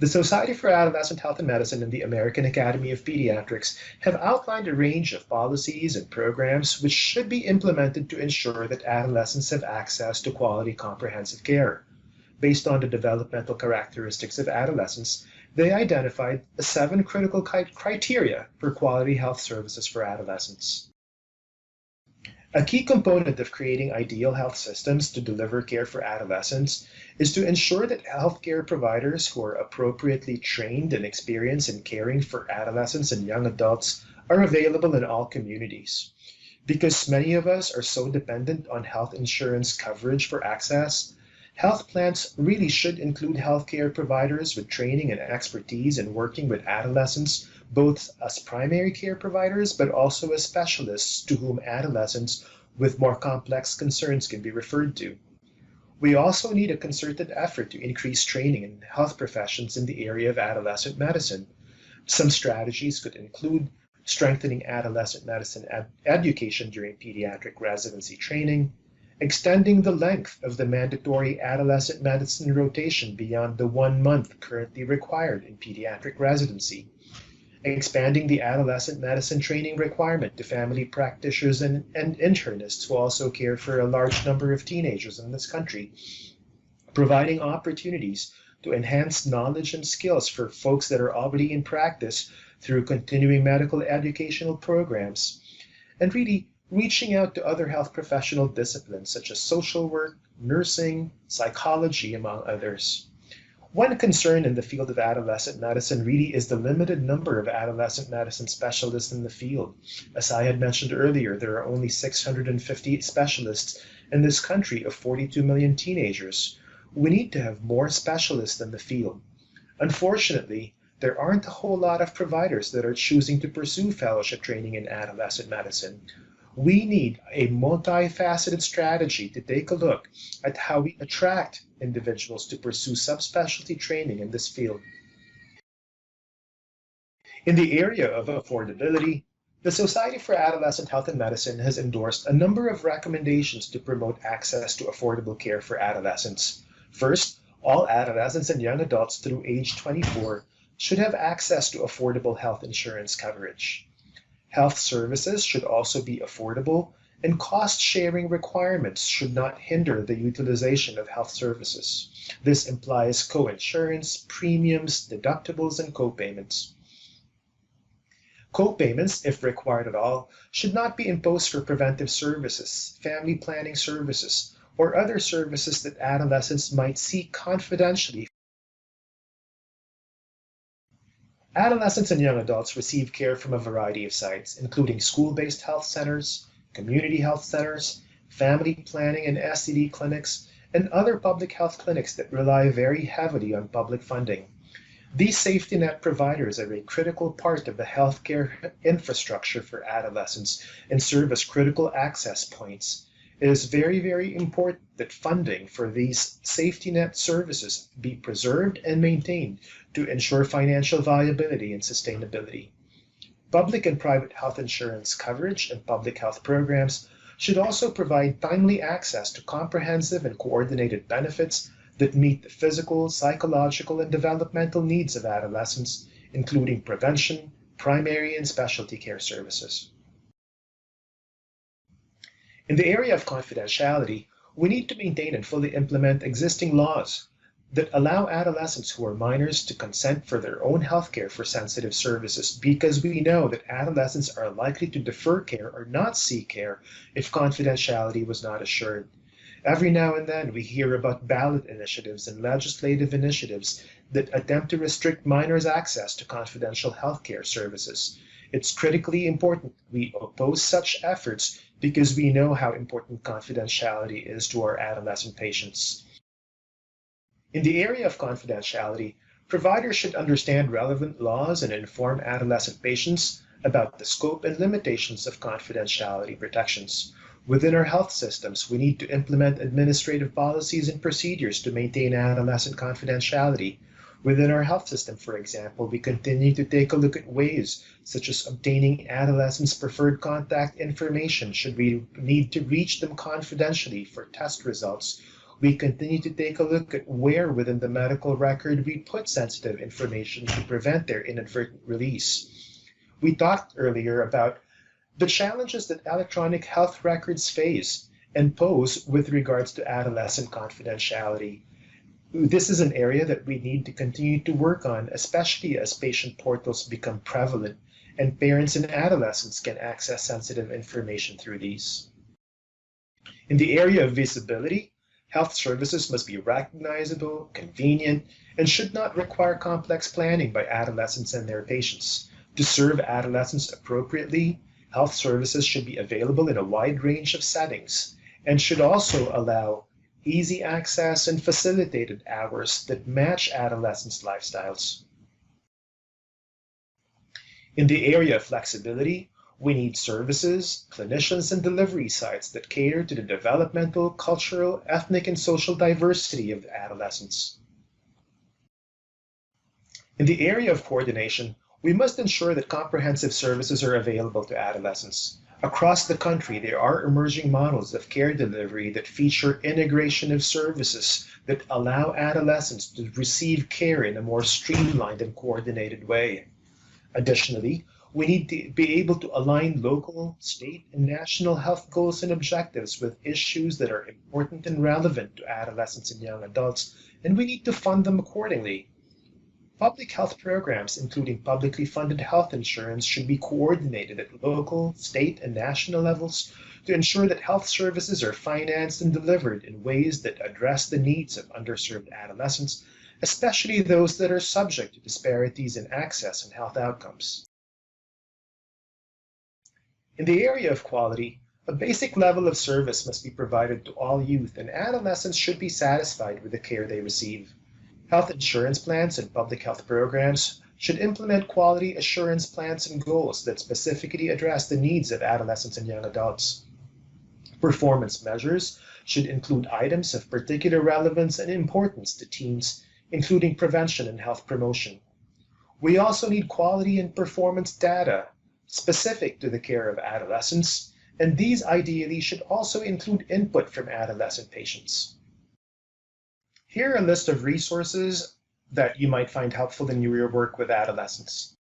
The Society for Adolescent Health and Medicine and the American Academy of Pediatrics have outlined a range of policies and programs which should be implemented to ensure that adolescents have access to quality comprehensive care. Based on the developmental characteristics of adolescents, they identified 7 critical criteria for quality health services for adolescents. A key component of creating ideal health systems to deliver care for adolescents is to ensure that healthcare providers who are appropriately trained and experienced in caring for adolescents and young adults are available in all communities. Because many of us are so dependent on health insurance coverage for access, health plans really should include healthcare providers with training and expertise in working with adolescents, both as primary care providers but also as specialists to whom adolescents with more complex concerns can be referred to. We also need a concerted effort to increase training in health professions in the area of adolescent medicine. Some strategies could include strengthening adolescent medicine education during pediatric residency training, extending the length of the mandatory adolescent medicine rotation beyond the 1 month currently required in pediatric residency, expanding the adolescent medicine training requirement to family practitioners and internists who also care for a large number of teenagers in this country, providing opportunities to enhance knowledge and skills for folks that are already in practice through continuing medical educational programs, and really reaching out to other health professional disciplines such as social work, nursing, psychology, among others. One concern in the field of adolescent medicine really is the limited number of adolescent medicine specialists in the field. As I had mentioned earlier, there are only 650 specialists in this country of 42 million teenagers. We need to have more specialists in the field. Unfortunately, there aren't a whole lot of providers that are choosing to pursue fellowship training in adolescent medicine. We need a multifaceted strategy to take a look at how we attract individuals to pursue subspecialty training in this field. In the area of affordability, the Society for Adolescent Health and Medicine has endorsed a number of recommendations to promote access to affordable care for adolescents. First, all adolescents and young adults through age 24 should have access to affordable health insurance coverage. Health services should also be affordable, and cost-sharing requirements should not hinder the utilization of health services. This implies co-insurance, premiums, deductibles, and co-payments. Co-payments, if required at all, should not be imposed for preventive services, family planning services, or other services that adolescents might seek confidentially. Adolescents and young adults receive care from a variety of sites, including school-based health centers, community health centers, family planning and STD clinics, and other public health clinics that rely very heavily on public funding. These safety net providers are a critical part of the healthcare infrastructure for adolescents and serve as critical access points. It is very, very important that funding for these safety net services be preserved and maintained to ensure financial viability and sustainability. Public and private health insurance coverage and public health programs should also provide timely access to comprehensive and coordinated benefits that meet the physical, psychological, and developmental needs of adolescents, including prevention, primary and specialty care services. In the area of confidentiality, we need to maintain and fully implement existing laws that allow adolescents who are minors to consent for their own health care for sensitive services, because we know that adolescents are likely to defer care or not seek care if confidentiality was not assured. Every now and then we hear about ballot initiatives and legislative initiatives that attempt to restrict minors' access to confidential health care services. It's critically important we oppose such efforts because we know how important confidentiality is to our adolescent patients. In the area of confidentiality, providers should understand relevant laws and inform adolescent patients about the scope and limitations of confidentiality protections. Within our health systems, we need to implement administrative policies and procedures to maintain adolescent confidentiality. Within our health system, for example, we continue to take a look at ways such as obtaining adolescents' preferred contact information should we need to reach them confidentially for test results, We continue to take a look at where within the medical record we put sensitive information to prevent their inadvertent release. We talked earlier about the challenges that electronic health records face and pose with regards to adolescent confidentiality. This is an area that we need to continue to work on, especially as patient portals become prevalent and parents and adolescents can access sensitive information through these. In the area of visibility, health services must be recognizable, convenient, and should not require complex planning by adolescents and their patients. To serve adolescents appropriately, health services should be available in a wide range of settings and should also allow easy access and facilitated hours that match adolescents' lifestyles. In the area of flexibility, we need services, clinicians, and delivery sites that cater to the developmental, cultural, ethnic, and social diversity of adolescents. In the area of coordination, we must ensure that comprehensive services are available to adolescents. Across the country, there are emerging models of care delivery that feature integration of services that allow adolescents to receive care in a more streamlined and coordinated way. Additionally, we need to be able to align local, state, and national health goals and objectives with issues that are important and relevant to adolescents and young adults, and we need to fund them accordingly. Public health programs, including publicly funded health insurance, should be coordinated at local, state, and national levels to ensure that health services are financed and delivered in ways that address the needs of underserved adolescents, especially those that are subject to disparities in access and health outcomes. In the area of quality, a basic level of service must be provided to all youth, and adolescents should be satisfied with the care they receive. Health insurance plans and public health programs should implement quality assurance plans and goals that specifically address the needs of adolescents and young adults. Performance measures should include items of particular relevance and importance to teens, including prevention and health promotion. We also need quality and performance data specific to the care of adolescents, and these ideally should also include input from adolescent patients. Here are a list of resources that you might find helpful in your work with adolescents.